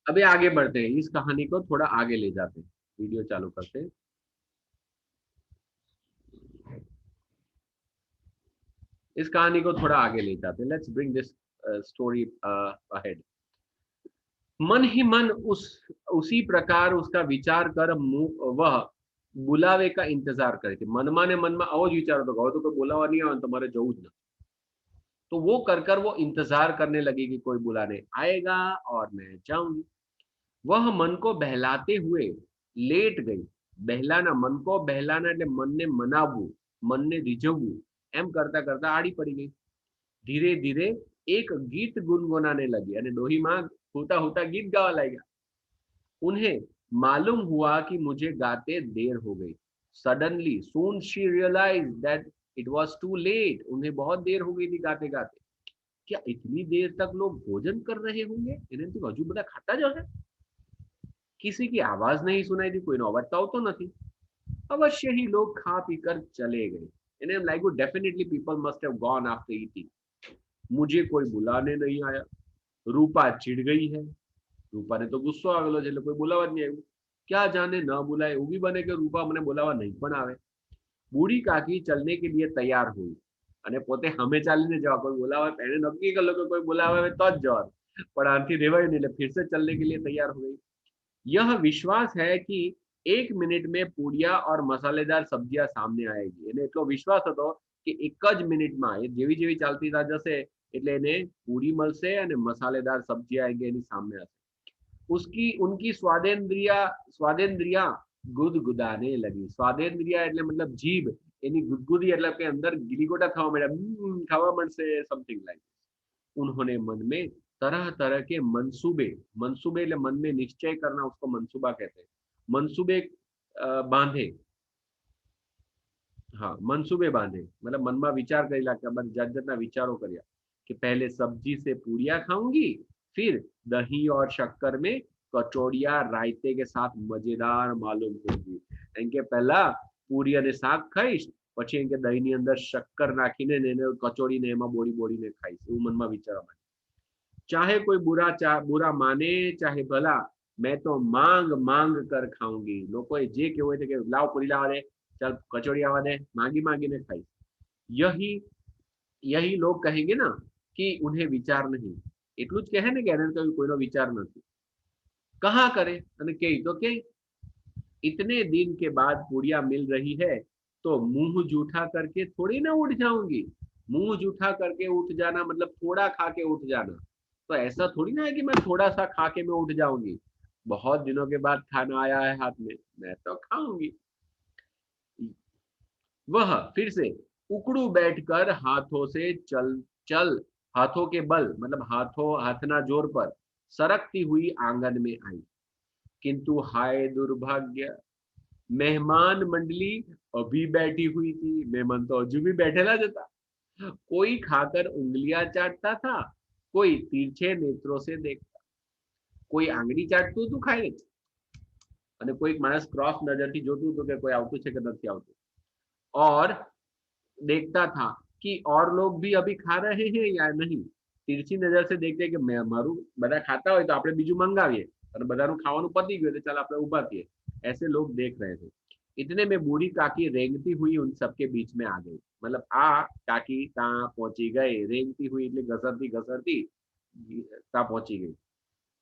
अभी आगे बढ़ते हैं, इस कहानी को थोड़ा आगे ले जाते हैं, वीडियो चालू करते हैं। इस कहानी को थोड़ा आगे ले जाते हैं, let's bring this story ahead. मन ही मन उसी प्रकार उसका विचार कर वह बुलावे का इंतजार करे थे। મનમાં ને મનમાં આવો જ વિચાર હતો કે હવે તો કોઈ બોલાવા નહીં આવે, તમારે જવું જ નથી। तो वो कर वो इंतजार करने लगी कि कोई बुलाने आएगा और मैं जाऊंगी। वह मन को बहलाते हुए लेट गई। बहलाना, मन को बहलाना એટલે મનને મનાવવું, મનને રીઝવવું, એમ કરતા કરતા આડી પડી ગઈ। ધીરે ધીરે એક ગીત ગુનગुनाने लगी અને ડોહીમાં હોતા હોતા ગીત ગાવા લાગ્યા। उन्हें मालूम हुआ कि मुझे गाते देर हो गई। Suddenly soon she realise that it was too late. उन्हें बहुत देर हो गई थी गाते गाते। क्या इतनी देर तक लोग भोजन कर रहे होंगे? इन्हें तो हजू बड़ा खाता जो है। किसी की आवाज नहीं सुनाई दी, कोई अवाज तो આવતો નથી। अवश्य ही लोग खा पीकर चले गए। इन्हें like definitely people must have gone after eating. मुझे कोई बुलाने नहीं आया। रूपा चिढ़ गई है। रूपा ने तो गुस्सो आवेलो છે એટલે કોઈ બોલાવા જ નહીં આવ્યું। क्या जाने न बुलाए, એવું બી બને કે રૂપા મને બોલાવા નહીં પણ આવે। બુढ़ी काकी चलने के लिए तैयार हुई અને પોતે હમે ચાલીને જવા, કોઈ બોલાવા એને નક્કી કરી લો કે કોઈ બોલાવે તો જ જવાનું, પણ આથી રેવાય નહીં એટલે फिर से चलने के लिए तैयार हो गई। यह विश्वास है कि 1 मिनट में पूड़िया और मसालेदार सब्जियां सामने आएगी। એને એટલો વિશ્વાસ હતો કે એક જ મિનિટમાં એ જેવી જેવી ચાલતી જશે એટલે એને પૂરી મળશે અને મસાલેદાર સબ્જી આएगी એની સામે હશે। उसकी उनकी स्वादेंद्रिया स्वादेंद्रिया गुदगुदाने लगी। स्वादेंद्रिया એટલે મતલબ જીભ એની ગુદગુદી એટલે કે અંદર ગીલીગોટા થવા માંડ્યા, ખાવા મળશે, समथिंग लाइक। उन्होंने मन में तरह तरह के मंसूबे, मंसूबे એટલે मन में निश्चय करना, उसको मंसूबा कहते हैं। मंसूबे बांधे। हाँ, मंसूबे बांधे मतलब મનમાં વિચાર કરી નાખ્યા, જાત જાતના વિચારો કર્યા कि पहले सब्जी से पूरियां खाऊंगी, फिर दही और शक्कर में कचौड़िया रायते के साथ मजेदार मालूम होगी। इनके पहला पूरी અને શાક ખાઈશ, પછી એમ કે દહીંની અંદર શક્કર નાખીને ને એને કચોડીને એમાં બોળી બોળીને ખાઈશ, એવું મનમાં વિચારવા માંડ્યું। चाहे कोई बुरा माने चाहे भला, मैं तो मांग मांग कर खाऊंगी। लोकोए जे कहेवुं હોય કે લાવ પૂરી લાવા દે, ચાલ કચોડી આવા દે, मांगी मांगीने खाईશ। यही यही लोग कहेंगे ना कि उन्हें विचार नहीं। એટલું જ કહે ને કે એને તો કોઈનો વિચાર નથી। कहाँ करे અને કે તો કે इतने दिन के बाद पूड़ियां मिल रही है तो मुंह जूठा करके थोड़ी ना उठ जाऊंगी। मुंह जूठा करके उठ जाना मतलब थोड़ा खा के उठ जाना। तो ऐसा थोड़ी ना है कि मैं थोड़ा सा खा के मैं उठ जाऊंगी। बहुत दिनों के बाद खाना आया है हाथ में, मैं तो खाऊंगी। वह फिर से उकड़ू बैठकर हाथों से चल चल हाथों के बल मतलब हाथना जोर पर सरकती हुई आंगन में आई। किंतु हाय दुर्भाग्य, मेहमान मंडली अभी बैठी हुई थी। मेहमान तो अजू भी बैठेला જ હતા। कोई खाकर उंगलियां चाटता था, कोई तिरछे नेत्रों से देखता। કોઈ આંગળી ચાટતું હતું ખાઈને અને કોઈક માણસ ક્રોસ નજરથી જોતું હતું કે કોઈ આવતું છે કે નથી આવતું। और देखता था कि और लोग भी अभी खा रहे हैं या नहीं। तिरछी नजर से देखते कि मारू બધા खाता હોય તો આપણે બીજું મંગાવીએ અને બધાનું ખાવાનું પતી ગયું તો ચાલ આપણે ઊભા થઈએ। ऐसे लोग देख रहे थे। इतने में बूढ़ी काकी रेंगती हुई उन सबके बीच में आ गई। मतलब आ काकी ता पहुंची गई, रेंगती हुई એટલે घसरती घसरती ता पहुंची गई।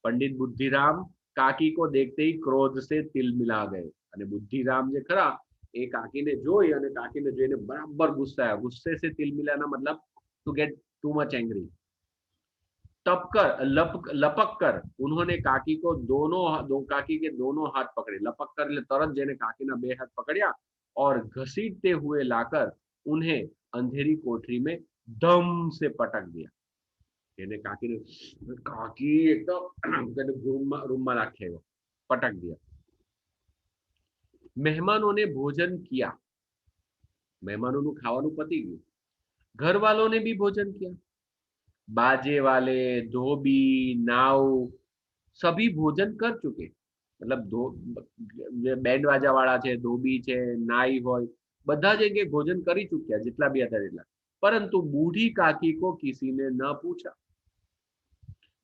पंडित बुद्धिराम काकी को देखते ही क्रोध से तिलमिला गए। અને બુદ્ધિરામ જે ખરા એ કાકીને જોઈ અને કાકીને જોઈને બરાબર ગુસ્સાયા। ગુસ્સે से तिलमिलाना मतलब to get too much angry. लपक कर उन्होंने काकी को काकी के दोनों हाथ पकड़े। लपक कर એટલે તરત જઈને કાકીના બે હાથ પકડ્યા और घसीटते हुए लाकर उन्हें अंधेरी कोठरी में धम से पटक दिया। એને કાકીને કાકી एकदम रूमમાં નાખી આવ્યો, पटक दिया। मेहमानों ने भोजन किया। मेहमानों खावाનું પતી ગયું। घर वालों ने भी भोजन किया। बाजे वाले, धोबी, नाव सभी भोजन कर चुके। मतलब बैंड वाजा वाला છે, ધોબી છે, નાઈ હોય, બધા જગ્યાએ भोजन કરી ચૂક્યા જેટલા બી હતા એટલા। परंतु बूढ़ी काकी को किसी ने न पूछा।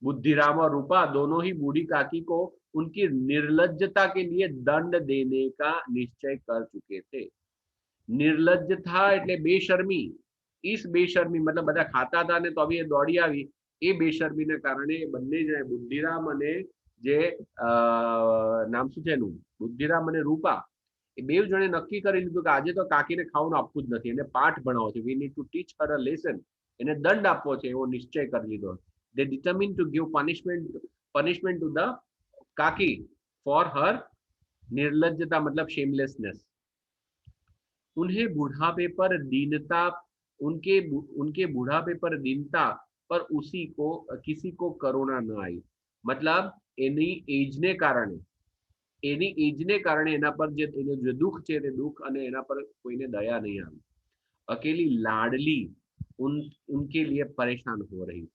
बुद्धिराम और रूपा दोनों ही बूढ़ी काकी को उनकी निर्लज्जता के लिए दंड देने का निश्चय कर चुके थे। निर्लज्ज था એટલે બેશરમી, इस बेशर्मी मतलब બધા ખાતા હતા ને તો બી એ દોડી આવી, એ બેશર્મીને કારણે બંને જણે બુદ્ધિરામ અને જે નામ શું છે એનું, બુદ્ધિરામ અને રૂપા, એ બે જણે નક્કી કરી લીધું કે આજે તો કાકીને ખાવાનું આપવું જ નથી, એને પાઠ ભણાવવો છે, we need to teach her a lesson, એને દંડ આપવો છે એવો નિશ્ચય કરી લીધો. They determine to give punishment to the kaki for her निर्लज्जता मतलब शेमलेसनेस. उन्हें बुढ़ापे पर दीनता, उनके उनके बुढ़ापे पर दीनता पर उसी को किसी को करुणा न आई. मतलब એની એજને કારણે, એની એજને કારણે એના પર જે દુઃખ છે તે દુઃખ અને એના પર કોઈને દયા નહીં આવી. અકેલી લાડલી उनके लिए परेशान हो रही.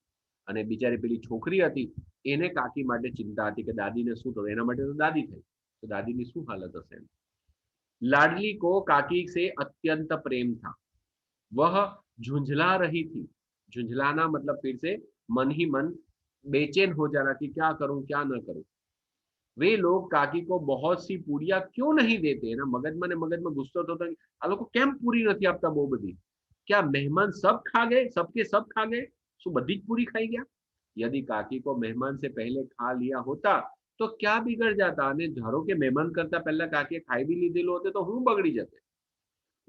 અને બિચારી પેલી છોકરી હતી એને કાકી માટે ચિંતા હતી કે દાદીને શું થયું, એના માટે તો દાદી થઈ, તો દાદીની શું હાલત હશે. लाडली को काकी से अत्यंत प्रेम था. वह झुंझला रही थी. झुंझलाना मतलब फिर से मन ही मन बेचैन हो जाना कि क्या करूं क्या न करूं. वे लोग काकी को बहुत सी पूड़ियां क्यों नहीं देते. ना मगज में गुस्सो तो था, आ लोग केम पूरी नहीं आपता बહુ બધી, क्या मेहमान सब खा गए, सबके सब खा गए, શું બધી જ પૂરી ખાઈ ગયા. यदि काकी को मेहमान से पहले खा लिया होता तो क्या बिगड़ जाता. અને ધારો કે મહેમાન કરતા પહેલા કાકીએ ખાઈ બી લીધેલું હોતે તો હું બગડી જતે.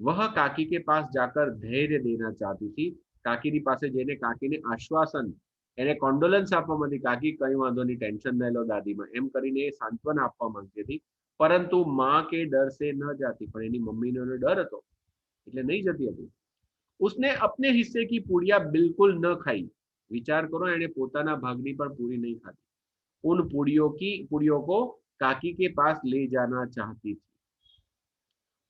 वह काकी के पास जाकर धैर्य देना चाहती थी. કાકીની પાસે જઈને કાકીને આશ્વાસન, એને કોન્ડોલન્સ આપવા માંગતી, કાકી કઈ વાંધો નહીં, ટેન્શન ન લો દાદીમાં, એમ કરીને એ સાંત્વના આપવા માંગતી હતી. પરંતુ मां के डर से न जाती. પણ એની મમ્મીનો ડર હતો એટલે નહીં જતી હતી. उसने अपने हिस्से की पूड़ियां बिल्कुल न खाई. विचार करो, एने पोताना भागनी पर पूरी नहीं खाती. उन पूड़ियों को काकी के पास ले जाना चाहती थी.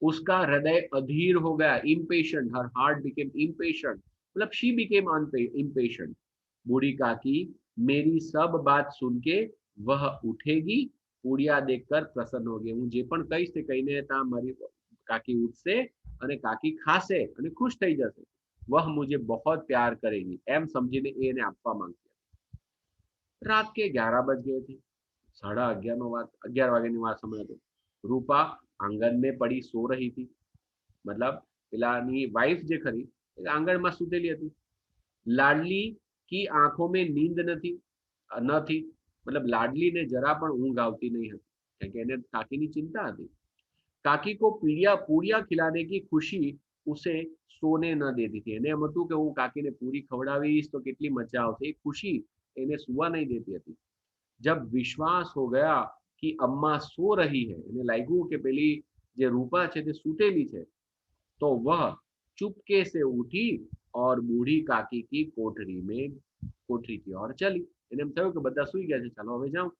उसका हृदय अधीर हो गया. Impatient, her heart became impatient, मतलब शी बिकेम इम्पेशेंट. बूढ़ी काकी मेरी सब बात सुन के वह उठेगी, पूड़िया देखकर प्रसन्न हो गई. હું જે પણ કહીશ તે કહીને તા મારી કાકી ઉઠશે અને કાકી ખાશે અને ખુશ થઈ જશે. वह मुझे बहुत प्यार करेगी એમ સમજીને એને આપવા માંગતી. रात के 11 बज गए थे. 11:30 વાગ્યાની વાત સમય હતો. रूपा आंगन में पड़ी सो रही थी. मतलब પેલાની વાઇફ જે ખરી આંગણમાં સૂતેલી હતી. લાડલી की आंखों में नींद न थी. मतलब લાડલીને જરા પણ ઊંઘ આવતી નહીં હતી, કારણ કે એને કાકીની ચિંતા હતી. કાકી को पूड़िया खिलाने की खुशी उसे सोने न देती थी. એને એમ હતું કે હું કાકીને પૂરી ખવડાવીશ તો કેટલી મજા આવશે, એ ખુશી એને સુવા નહીં દેતી હતી. जब विश्वास हो गया कि अम्मा सो रही है, એને લાગ્યું કે પેલી જે રૂપા છે તે સૂતેલી છે, तो वह चुपके से उठी और बूढ़ी काकी की कोठरी की ओर चली. એને એમ થયું કે બધા સૂઈ ગયા છે, ચાલો હવે જાઉં.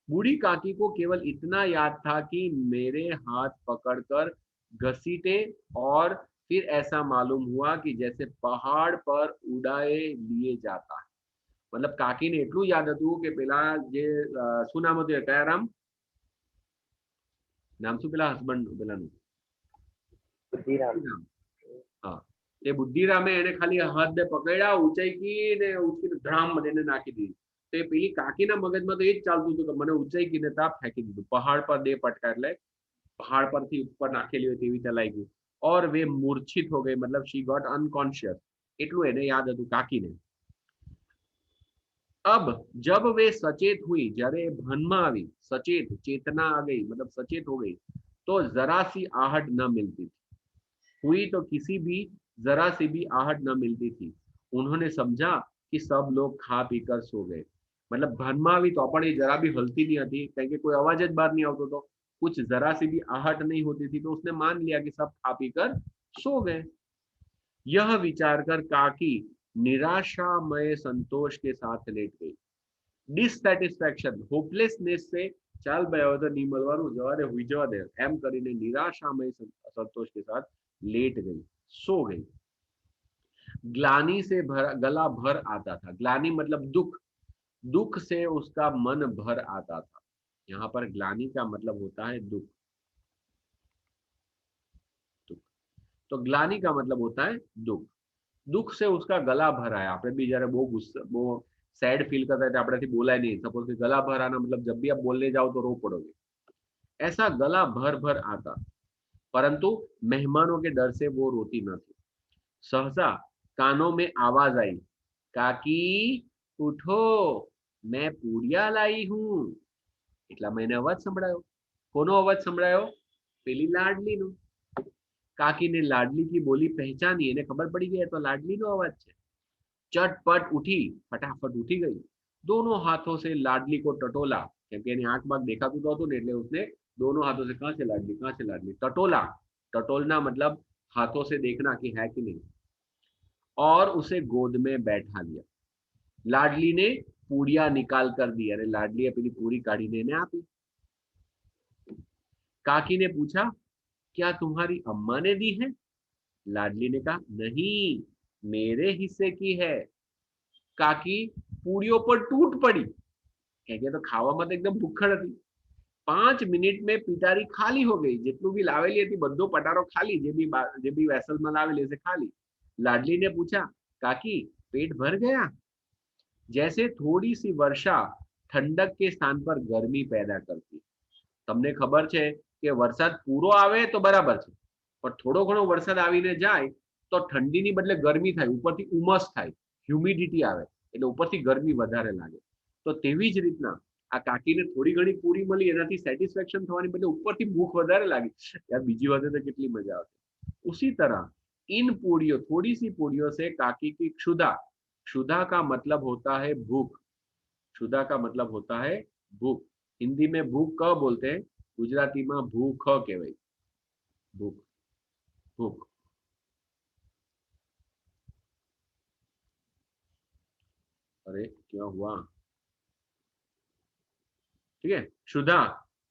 बूढ़ी काकी को केवल इतना याद था कि मेरे हाथ पकड़कर घसीटे और फिर ऐसा मालूम हुआ कि जैसे पहाड़ पर उड़ाए लिए जाता है. मतलब કાકીને એટલું યાદ હતું કે પેલા જે શું નામ હતું, કયા રામ નામ શું પેલા હસબન્ડ પેલાનું, બુદ્ધિરામ. હા, એ બુદ્ધિરામે એને ખાલી હાથને પકડ્યા, ઊંચાઈ ને ઉચકીને ધડામ એને નાખી દીધી. તો એ પેલી કાકીના મગજમાં તો એ જ ચાલતું હતું કે મને ઊંચાઈ ને તાપ ફેંકી દીધું. પહાડ પર દે પટકા એટલે પહાડ પરથી ઉપર નાખેલી હોય તેવી રીતે લાગ્યું. और वे मूर्छित हो गई, मतलब शी गॉट अनकॉन्शियस. એટલું એને યાદ હતું કાકીને. अब जब वे सचेत हुई, जरे भान में आई, सचेत चेतना आ गई, मतलब सचेत हो गई, तो जरा सी आहट न मिलती थी. हुई तो किसी भी जरा सी भी आहट न मिलती थी. उन्होंने समझा कि सब लोग खा पीकर सो गए. मतलब भान में आई तो पण जरा भी हलती नहीं थी, કારણ કે કોઈ અવાજ જ બહાર नहीं આવતો હતો, कुछ जरा सी भी आहट नहीं होती थी, तो उसने मान लिया कि सब खा पीकर सो गए. यह विचार कर काकी निराशामय संतोष के साथ लेट गई. डिससेटिस्फेक्शन, होपलेसनेस से चाल भाई હવે તો નહીં મળવાનું, જવા દે, હુઈ જવા દે એમ કરીને નિરાશામય संतोष के साथ लेट गई, सो गई. ग्लानी से गला भर आता था. ग्लानी मतलब दुख, दुख से उसका मन भर आता था. यहाँ पर ग्लानी का मतलब होता है दुख. तो ग्लानी का मतलब होता है दुख. दुख से उसका गला भर आया. આપણે બી જ્યારે બહુ सैड फील करता है, अपने बोला नहीं, सपोज कि गला भर आना मतलब जब भी आप बोलने जाओ तो रो पड़ोगे, ऐसा गला भर भर आता। परंतु मेहमानों के डर से वो रोती न थी। सहसा कानों में आवाज आई, काकी उठो, मैं पूड़िया लाई हूं। એટલા મને અવાજ સંભળાયો. કોનો અવાજ સંભળાયો? પેલી લાડલીનો. કાકીને લાડલી की बोली पहचानी, એને ખબર પડી ગઈ તો લાડલીનો અવાજ છે. चटपट उठी, फटाफट उठी गई, दोनों हाथों से लाडली को टटोला, क्योंकि એની આંખ બાગ દેખાતું તો હતું ને એટલે उसने दोनों हाथों से कहां से लाडली, कहां से लाडली, टटोला, टटोलना मतलब हाथों से देखना कि है कि नहीं, और उसे गोद में बैठा लिया. लाडली ने पूड़िया निकाल कर दी, अरे लाडली अपनी पूरी काढ़ी ने आपी. काकी ने पूछा, क्या तुम्हारी अम्मा ने दी है? लाडली ने कहा, नहीं, मेरे हिस्से की है. काकी पूड़ियों पर टूट पड़ी, કે તો ખાવામાં તો એકદમ ભૂખડ હતી. 5 મિનિટમાં પિટારી ખાલી हो गई, જેટલું भी લાવેલી હતી બધો પટારો ખાલી, જે भी વેસલમાં લાવેલી છે ખાલી. लाडली ने पूछा, काकी पेट भर गया? जैसे थोड़ी सी वर्षा ठंडक के स्थान पर गर्मी पैदा करती. તમને ખબર છે કે વરસાદ પૂરો આવે તો બરાબર છે, પણ થોડો ઘણો વરસાદ આવીને જાય તો ઠંડીની બદલે ગરમી થાય, ઉપરથી ઉમસ થાય, હ્યુમિડિટી આવે એટલે ઉપરથી ગરમી વધારે લાગે. તો તેવી જ રીતના આ કાકીને થોડી ઘણી પૂરી મળી, એનાથી સેટિસ્ફેક્શન થવાની બદલે ઉપરથી ભૂખ વધારે લાગી, યાર બીજી વાત તો કેટલી મજા આવતી. उसी तरह इन पूड़ियों, थोड़ी सी पूड़ियों से काकी की क्षुधा, क्षुधा का मतलब होता है भूख, क्षुधा का मतलब होता है भूख. हिंदी में भूख क बोलते हैं, गुजराती में भूख कहवाय, भूख, भूख. अरे क्या हुआ? ठीक है, क्षुधा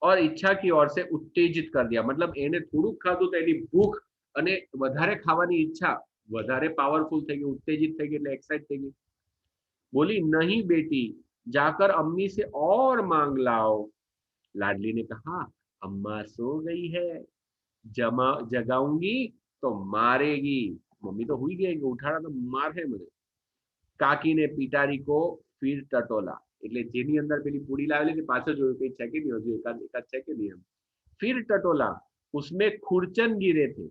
और इच्छा की ओर से उत्तेजित कर दिया, मतलब એને થોડુંક ખાધું તો એની ભૂખ અને વધારે ખાવાની ઈચ્છા વધારે પાવરફુલ થઈ ગઈ, ઉત્તેજિત થઈ ગઈ એટલે એક્સાઇટ થઈ ગઈ. बोली, नहीं बेटी, जाकर अम्मी से और मांग लाओ. लाडली ने कहा, अम्मा सो गई है, जगाऊंगी तो मारेगी. मम्मी तो हुई गई, उठाड़ा तो मार है मुझे. काकी ने पिटारी को फिर टटोला, એટલે જેની અંદર પેલી પૂડી લાવેલી ને પાછો જોયું કે છે કે નહીં, હજુ એકાદ છે કે નહીં એમ. फिर टटोला, उसमें खुरचन गिरे थे,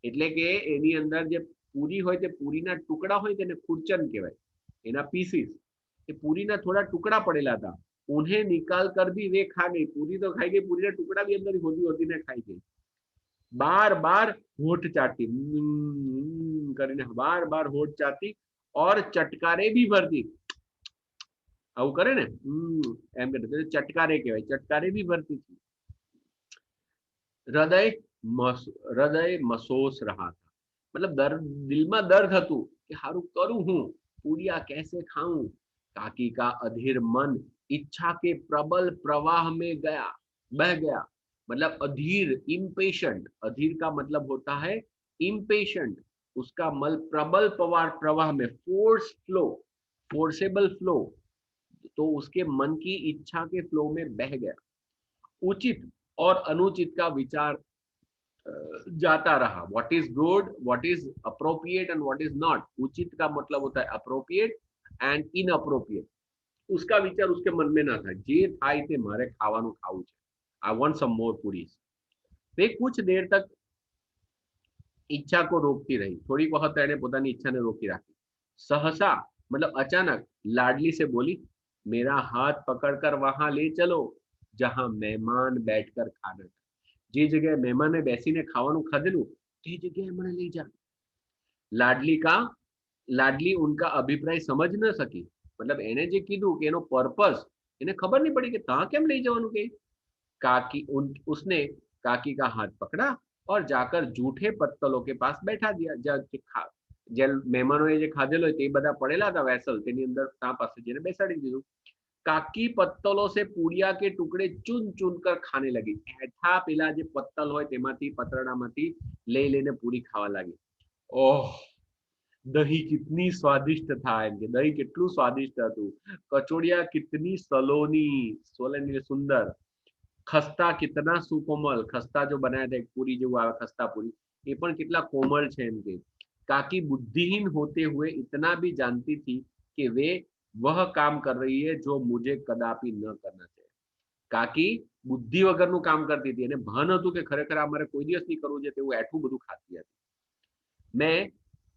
એટલે કે એની અંદર જે પૂરી હોય તે પૂરીના ટુકડા હોય તેને खुरचन કહેવાય, એના પીસીસ. એ પૂરીના થોડા ટુકડા પડેલા હતા, उन्हें निकाल कर भी वे खा गई. पूरी तो खाई गई, पूरी ना टुकड़ा भी अंदर होती होती ने खाई गई. बार बार होठ चाटती, કરીને बार बार होठ चाटती और चटकारे भी भरती. આવું કરે ને એમ કે ચટકારે કહેવાય, ચટકારે भी भरती थी. હૃદય હૃદય મસોસ रहा था, मतलब दिल में दर्द હતું કે હારું કરું હું, પૂડિયા कैसे खाऊं. काकी का अधीर मन इच्छा के प्रबल प्रवाह में गया, बह गया. मतलब अधीर, इम्पेशेंट, अधीर का मतलब होता है इम्पेशेंट. उसका मल प्रबल प्रवाह में, फोर्स फ्लो, फोर्सेबल फ्लो, तो उसके मन की इच्छा के फ्लो में बह गया. उचित और अनुचित का विचार जाता रहा. What is good, what is appropriate and what is not. उचित का मतलब होता है अप्रोप्रिएट एंड इनअप्रोप्रिएट. उसका विचार उसके मन में ना था, जे થાય તે મારે ખાવાનું ખાવું છે. आई वांट सम मोर पूरीज. वे कुछ देर तक इच्छा को रोकती रही, थोड़ी बहुत એને પોતાની ઈચ્છાને રોકી રાખી. सहसा मतलब अचानक लाडली से बोली, मेरा हाथ पकड़कर वहां ले चलो जहां मेहमान बैठकर खाना, જે જગ્યાએ મહેમાને બેસીને ખાવાનું ખાધેલું તે જગ્યાએ મને લઈ જા. લાડલી ઉનકા અભિપ્રાય સમજ ન સકી, मतलब એને જે કીધું કે એનો પર્પસ એને ખબર નહીં પડી કે તા કેમ લઈ જવાનું કે. उसने काकी का हाथ पकड़ा और जाकर जूठे पत्तलों के पास बैठा दिया. જે મહેમાનોએ જે ખાધેલો તે બધા પડેલા હતા વેસલ, તેની અંદર તા પાસે જઈને બેસાડી દીધું. काकी पत्तलों से पूड़िया के टुकड़े चुन चुन कर खाने लगी. ऐठा पेला जे पत्तल होय तेमांथी, पतरडामांथी लई लईने पूरी खावा लागी. ओह, दही कितनी स्वादिष्ट था, एम के दही કેટલું સ્વાદિષ્ટ હતું. કચોડિયા કિતની સલોની, સોલની સુંદર. खस्ता कितना सुकोमल, खस्ता जो बनाया था, एक पूरी जो आवे खस्ता पूरी, ये पण कितना कोमल छे एम के. काकी बुद्धिहीन होते हुए इतना भी जानती थी कि वे वह काम कर रही है जो मुझे कदापि न करना चाहिए। કાકી બુદ્ધિ વગરનું કામ કરતી હતી અને ભાન હતું કે ખરેખર આ મારે કોઈ દિવસ નહીં કરવું જોઈએ તેવું એઠું બધું ખાતી હતી। मैं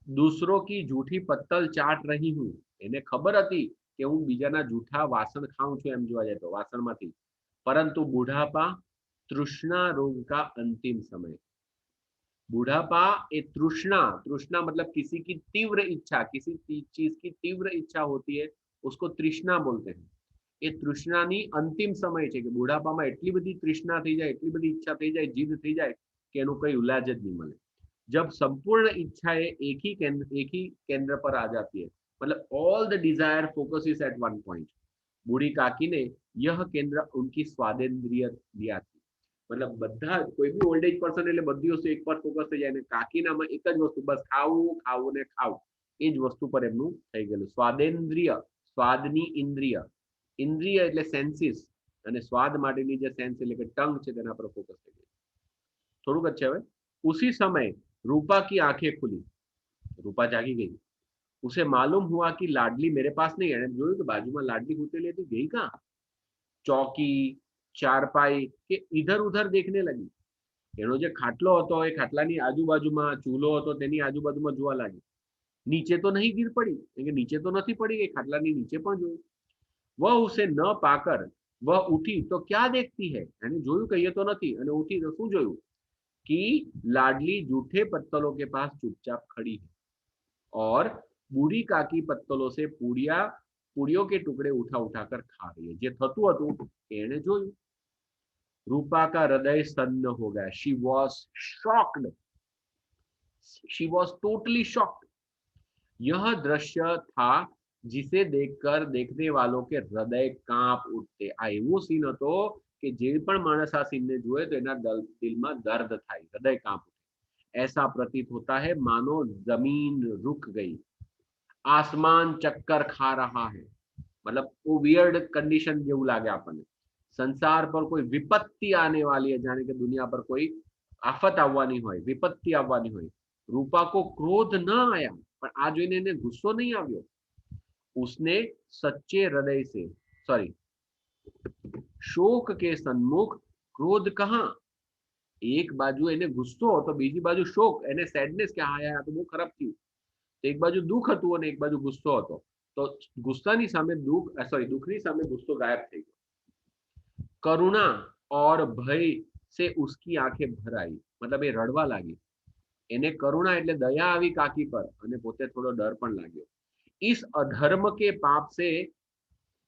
दूसरों की झूठी पत्तल चाट रही हूँ, એને ખબર હતી કે હું બીજાના જૂઠા વાસણ ખાઉં છું એમ જોવા જાય તો વાસણમાંથી, પરંતુ બુઢાપા તૃષ્ણા रोग का अंतिम समय। बुढ़ापा ए तृष्णा, तृष्णा मतलब किसी की तीव्र इच्छा, किसी चीज की तीव्र इच्छा होती है उसको तृष्णा बोलते हैं। એ તૃષ્ણાની અંતિમ સમય છે કે બુઢાપામાં એટલી બધી તૃષ્ણા થઈ જાય, એટલી બધી ઈચ્છા થઈ જાય, જીદ થઈ જાય કે એનું કઈ इलाज જ नहीं મળે। जब संपूर्ण इच्छाएं एक ही केंद्र पर आ जाती है, मतलब all the desire focuses at one point. बूढ़ी काकी ने यह केंद्र उनकी स्वादेंद्रिय दिया थी। मतलब બધા કોઈ બી ઓલ્ડ એજ પર્સન એટલે બધી વસ્તુ એક પર ફોકસ થઈ જાય ને કાકીનામાં એક જ વસ્તુ બસ ખાવું ખાવું ને ખાવું, એ જ વસ્તુ પર એમનું થઈ ગયેલું। સ્વાદેન્દ્રિય, સ્વાદની ઇન્દ્રિય, ઇન્દ્રિય એટલે સેન્સીસ અને સ્વાદ માટેની જે સેન્સ એટલે કે ટંગ છે તેના પર ફોકસ થઈ ગયું। થોડુંક જ છે હવે। उसी समय रूपा की आंखें खुली, रूपा जागी गई। उसे मालूम हुआ कि लाडली मेरे पास नहीं है। જોયું કે બાજુમાં લાડલી હોટેલ હતી, ગઈ कहाँ? चौकी, चारपाई के इधर उधर देखने लगी। એનો જે ખાટલો હતો એ ખાટલાની આજુબાજુમાં ચૂલો હતો તેની આજુબાજુમાં જોવા લાગી। નીચે તો નહીં गिर पड़ी, કે નીચે તો નથી પડી ગઈ, ખાટલાની નીચે પણ જોયું। वह उसे न पाकर वह उठी तो क्या देखती है, એને જોયું કહીએ તો નથી અને ઉઠી તો શું જોયું कि लाडली जूठे पत्तलों के पास चुपचाप खड़ी है और बूढ़ी काकी पत्तलों से पूड़ियों के टुकड़े उठा उठाकर खा रही है। જે થતું હતું એને જોયું। रूपा का हृदय सन्न हो गया। She was shocked, she was totally shocked. यह दृश्य था जिसे देखकर देखने वालों के हृदय कांप उठते। आ एवो सीन હતો કે જે પણ માણસ આ સીનને જોવે તો એના દિલમાં દર્દ થાય, હૃદય કાંપ ઉઠે। ऐसा प्रतीत होता है मानो जमीन रुक गई, आसमान चक्कर खा रहा है। मतलब वो वियर्ड कंडीशन જેવું લાગે આપણને। संसार पर कोई विपत्ति आने वाली है, जाने के दुनिया पर कोई आफत આવવાની હોય, વિપત્તિ આવવાની હોય। रूपा को क्रोध न आया, पर आ જોઈને એને ગુસ્સો નહીં આવ્યો। उसने सच्चे हृदय से, सॉरी, शोक के सन्मुख क्रोध कहाँ। एक बाजू એને ગુસ્સો તો બીજી બાજુ શોક, એને સેડનેસ કે હા યાર આ તો બહુ ખરાબ થયું। તો એક બાજુ દુઃખ હતું અને એક બાજુ ગુસ્સો હતો। તો ગુસ્સાની સામે દુઃખ, સોરી, દુઃખની સામે ગુસ્સો ગાયબ થઈ ગયો। करुणा और भय से उसकी आंखें भर आई, मतलब એ રડવા લાગી। એને કરુણા એટલે દયા આવી કાકી પર અને પોતે થોડો ડર પણ लाग्यो। इस अधर्म के पाप से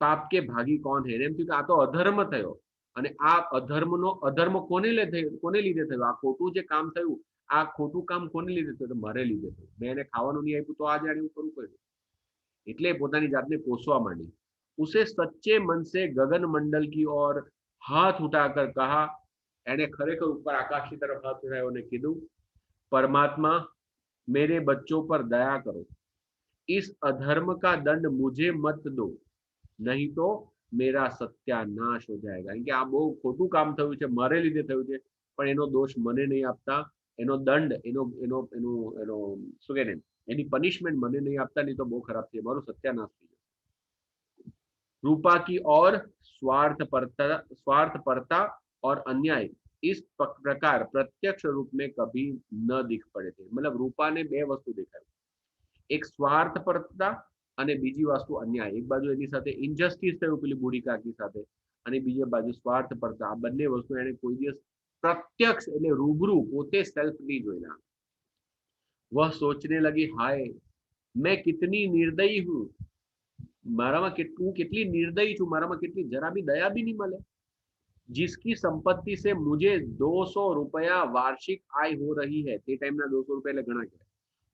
पाप के भागी कौन है। એમ થયું કે આ તો અધર્મ થયો અને આ અધર્મનો અધર્મ કોને લીધે થયો, આ ખોટું જે કામ થયું, આ ખોટું કામ કોને લીધે થયું, તો મારે લીધે થયું। મેં એને ખાવાનું નહીં આપ્યું તો આ જાણે હું કરવું પડ્યું, એટલે પોતાની જાતને કોસવા માંડી। उसे सच्चे मन से गगन मंडल की ओर हाथ उठाकर कहा, एने खरेखर ऊपर आकाश की तरफ हाथ उठाया और कीधु, परमात्मा मेरे बच्चों पर दया करो, इस अधर्म का दंड मुझे मत दो, नहीं तो मेरा सत्यानाश हो जाएगा। કે આ બહુ ખોટું કામ થયું છે, મારે લીધે થયું છે, પણ એનો દોષ મને નહીં આપતા, એનો દંડ, એનો એનો એનો એનો શું કહે ને, એની પનિશમેન્ટ મને નહીં આપતા, નહીં તો બહુ ખરાબ છે, મારું સત્યાનાશ થઈ જશે। रूपा की और स्वार्थपरता और अन्याय इस प्रकार प्रत्यक्ष रूप में कभी न दिख पड़े थे। मतलब रूपा ने બે વસ્તુ દેખાય, એક સ્વાર્થપરતા અને બીજી વસ્તુ અન્યાય। એક બાજુ એની સાથે ઇનજસ્ટિસ થયું પેલી બુઢી કાકી સાથે અને બીજી બાજુ સ્વાર્થપરતા। આ બંને વસ્તુ એને કોઈ દિવસ પ્રત્યક્ષ એટલે રૂબરૂ પોતે સેલ્ફલી જોઈના। वह सोचने लगी, हाय मैं कितनी निर्दयी हूँ, મારામાં હું કેટલી નિર્દયી છું, મારામાં કેટલી જરા બી દયા બી નહીં મળે। जिसकी संपत्ति से मुझे 200 रुपया वार्षिक आय हो रही है, તે ટાઈમના 200 રૂપિયા એટલે ઘણા કહેવાય।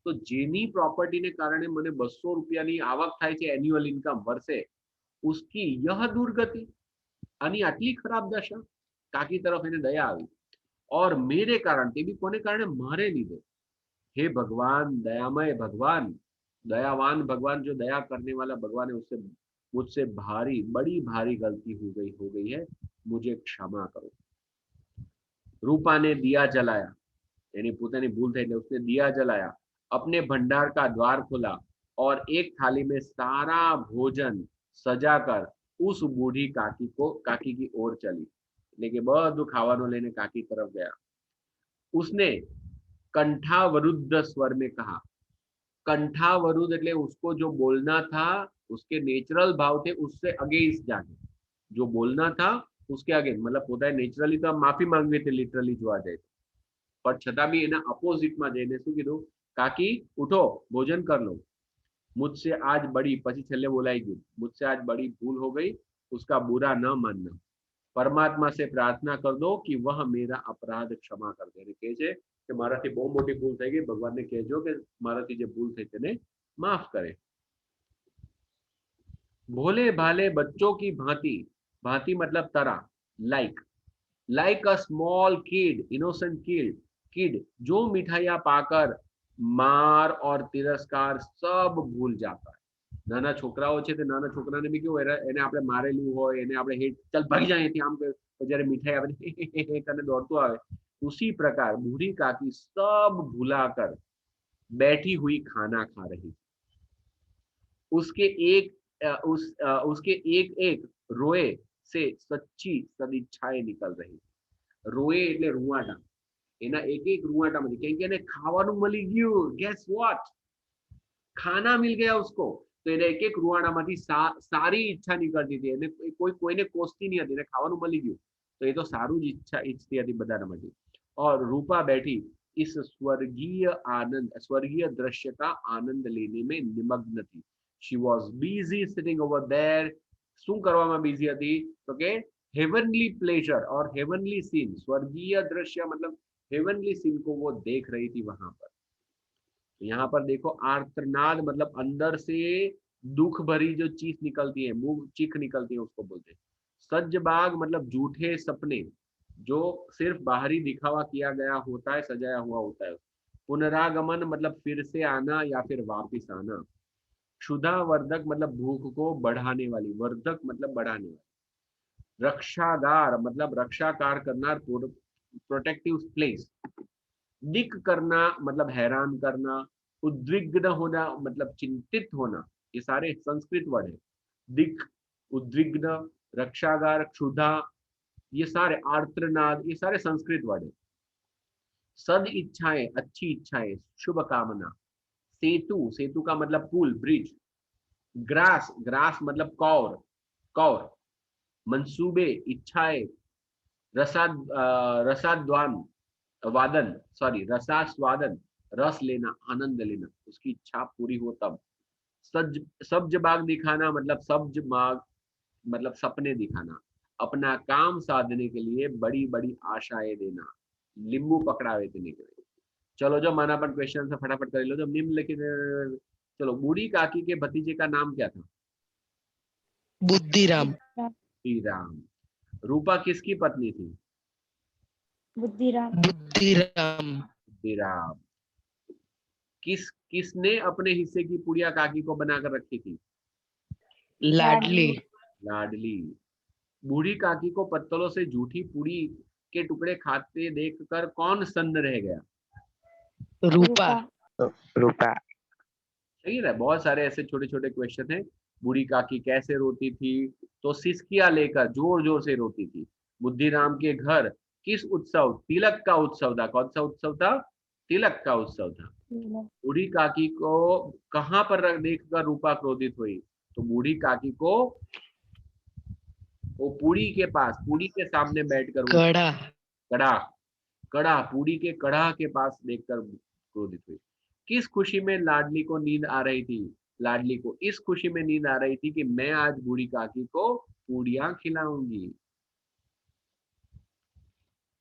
તો જેની પ્રોપર્ટીને કારણે મને 200 રૂપિયાની આવક થાય છે એન્યુઅલ ઇન્કમ વર્ષે, उसकी यह दुर्गति, આની આટલી ખરાબ દશા। કાકી તરફ એને દયા આવી। और मेरे कारण, તે બી કોને કારણે, મારે લીધે। हे भगवान, दयामय भगवान, दयावान भगवान, जो दया करने वाला भगवान है, उससे मुझसे भारी, बड़ी भारी गलती हो गई है, मुझे क्षमा करो। रूपा ने दिया जलाया, यानी પોતાની ભૂલ થઈ એટલે उसने दिया जलाया, अपने भंडार का द्वार खोला और एक थाली में सारा भोजन सजाकर उस बूढ़ी काकी की ओर चली। लेकिन બધું ખાવાનું લઈને काकी तरफ गया। उसने कंठावरुद्ध स्वर में कहा। कंठावरुद्ध એટલે उसको जो बोलना था उसके नेचुरल भाव थे उससे अगेंस्ट जाके, जो बोलना था उसके अगेंस्ट, मतलब પોતાએ નેચરલી તો માફી માંગવી હતી લિટરલી જોવા જાય, પણ છતાં બી એના અપોઝિટમાં જઈને શું કીધું, કાકી ઉઠો ભોજન કર લો, मुझसे आज बड़ी, પછી છેલ્લે બોલાઈ ગયું, मुझसे आज बड़ी भूल हो गई, उसका बुरा न मानना, परमात्मा से प्रार्थना कर दो कि वह मेरा अपराध क्षमा कर दे। કહે છે કે મારાથી બહુ મોટી ભૂલ થઈ ગઈ, ભગવાનને કહેજો કે મારાથી જે ભૂલ થઈ તેને માફ કરે। भोले भाले बच्चों की भांति, भांति मतलब तरह, like a small kid, innocent kid जो मिठाइयां पाकर मार और तिरस्कार सब भूल जाता है। નાના છોકરાઓ છે તે નાના છોકરાને બી કેવું એને આપણે મારેલું હોય, એને આપણે હેટ ચલ ભાગી જાય અહીંથી, આમ જ્યારે મિઠાઈ આવે તને દોડતો આવે, उसी प्रकार बूढ़ी काकी सब भुलाकर बैठी हुई खाना खा रही। उसके एक एक रोए से सच्ची सदिच्छाएं निकल रही। रोए એટલે રૂવાટા, એના એક એક રૂવાટામાંથી, કેમ કે એને ખાવાનું મળી ગયું, ગેસ વોટ, ખાના મિલ ગયા उसको, તો એને એક એક રૂવાટામાંથી સારી ઈચ્છા નીકળતી હતી, એને કોઈને કોસતી નહીં હતી, એને ખાવાનું મળી ગયું તો એ તો સારું જ ઈચ્છા ઈચ્છતી હતી બધાના માટે। और रूपा बैठी इस स्वर्गीय दृश्य का आनंद लेने में निमग्न थी। She was busy sitting over there। શું કરવામાં बिजी હતી તો કે हेवनली प्लेजर और हेवनली सीन, स्वर्गीय दृश्य मतलब हेवनली सीन को वो देख रही थी वहां पर। यहाँ पर देखो आर्तनाद मतलब अंदर से दुख भरी जो चीख निकलती है, मुंह चीख निकलती है उसको बोलते हैं। सजबाग मतलब झूठे सपने जो सिर्फ बाहरी दिखावा किया गया होता है, सजाया हुआ होता है। पुनरागमन मतलब फिर से आना या फिर वापिस आना। क्षुधा वर्धक मतलब भूख को बढ़ाने वाली, वर्धक मतलब बढ़ाने वाली। रक्षागार मतलब रक्षाकार करना, प्रोटेक्टिव प्लेस। दिक करना मतलब हैरान करना। उद्विग्न होना मतलब चिंतित होना, ये सारे संस्कृत वर्ड है। दिक, उद्विग्न, रक्षागार, क्षुधा, ये सारे आर्तनाद, ये सारे संस्कृत वर्ड है। सद इच्छाएं अच्छी इच्छाएं, शुभ कामना। सेतु, सेतु का मतलब पुल, ब्रिज। ग्रास, ग्रास मतलब कौर, कौर। मंसूबे, इच्छाएं। रसाद्वान वादन, सॉरी रसास्वादन, रस लेना, आनंद लेना, उसकी इच्छा पूरी हो तब। सब्ज बाग दिखाना मतलब सब्ज बाग मतलब सपने दिखाना। अपना काम साधने के लिए बड़ी बड़ी आशाएं देना, लिंबू पकड़ावे देने के लिए। चलो जो माना पर क्वेश्चन से फटाफट कर लो, जो निम्नलिखित, चलो बूढ़ी काकी के भतीजे का नाम क्या था? बुद्धिराम। बुद्धिराम। रूपा किसकी पत्नी थी? बुद्धिराम। बुद्धिराम। बुद्धिराम। किसने अपने हिस्से की पुड़िया काकी को बनाकर रखी थी? लाडली। लाडली। बूढ़ी काकी को पत्तलों से झूठी पूड़ी के टुकड़े खाते देखकर कौन सन्न रह गया? रूपा। रूपा। सही है। बहुत सारे ऐसे छोटे छोटे क्वेश्चन हैं। बूढ़ी काकी कैसे रोती थी? तो सिसकिया लेकर जोर जोर से रोती थी। बुद्धिराम के घर किस उत्सव, तिलक का उत्सव था। कौन सा उत्सव था? तिलक का उत्सव था। बूढ़ी काकी को कहां पर देखकर रूपा क्रोधित हुई? तो बूढ़ी काकी को वो पूड़ी के पास, पूड़ी के सामने बैठकर, कड़ा, कड़ा, कड़ा, पूड़ी के कड़ा के पास देखकर क्रोधित हुई। किस खुशी में लाडली को नींद आ रही थी? लाडली को इस खुशी में नींद आ रही थी कि मैं आज बूढ़ी काकी को पूड़ियां खिलाऊंगी।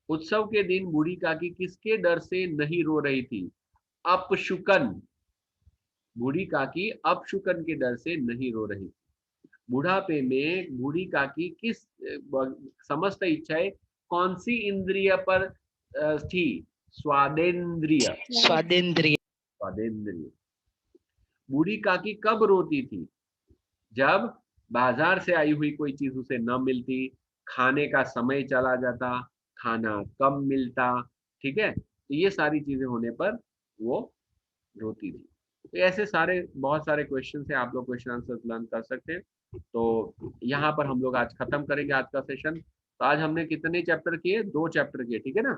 उत्सव के दिन बूढ़ी काकी किसके डर से नहीं रो रही थी? अपशुकन। बूढ़ी काकी अपशुकन के डर से नहीं रो रही थी। बुढ़ापे में बूढ़ी काकी किस समस्त इच्छाएं कौन सी इंद्रिय पर थी? स्वादेंद्रिय। स्वादेंद्रिय। स्वादेंद्रिय। बूढ़ी काकी कब रोती थी? जब बाजार से आई हुई कोई चीज उसे न मिलती, खाने का समय चला जाता, खाना कम मिलता, ठीक है, तो ये सारी चीजें होने पर वो रोती थी। तो ऐसे सारे बहुत सारे क्वेश्चन है, आप लोग क्वेश्चन आंसर लर्न कर सकते हैं। तो यहाँ पर हम लोग आज खत्म करेंगे आज का सेशन। तो आज हमने कितने चैप्टर किए, 2 चैप्टर किए, ठीक है ना।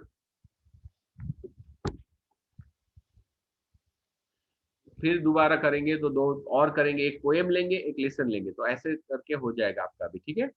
फिर दोबारा करेंगे तो 2 और करेंगे, एक पोएम लेंगे एक लेसन लेंगे, तो ऐसे करके हो जाएगा आपका भी, ठीक है।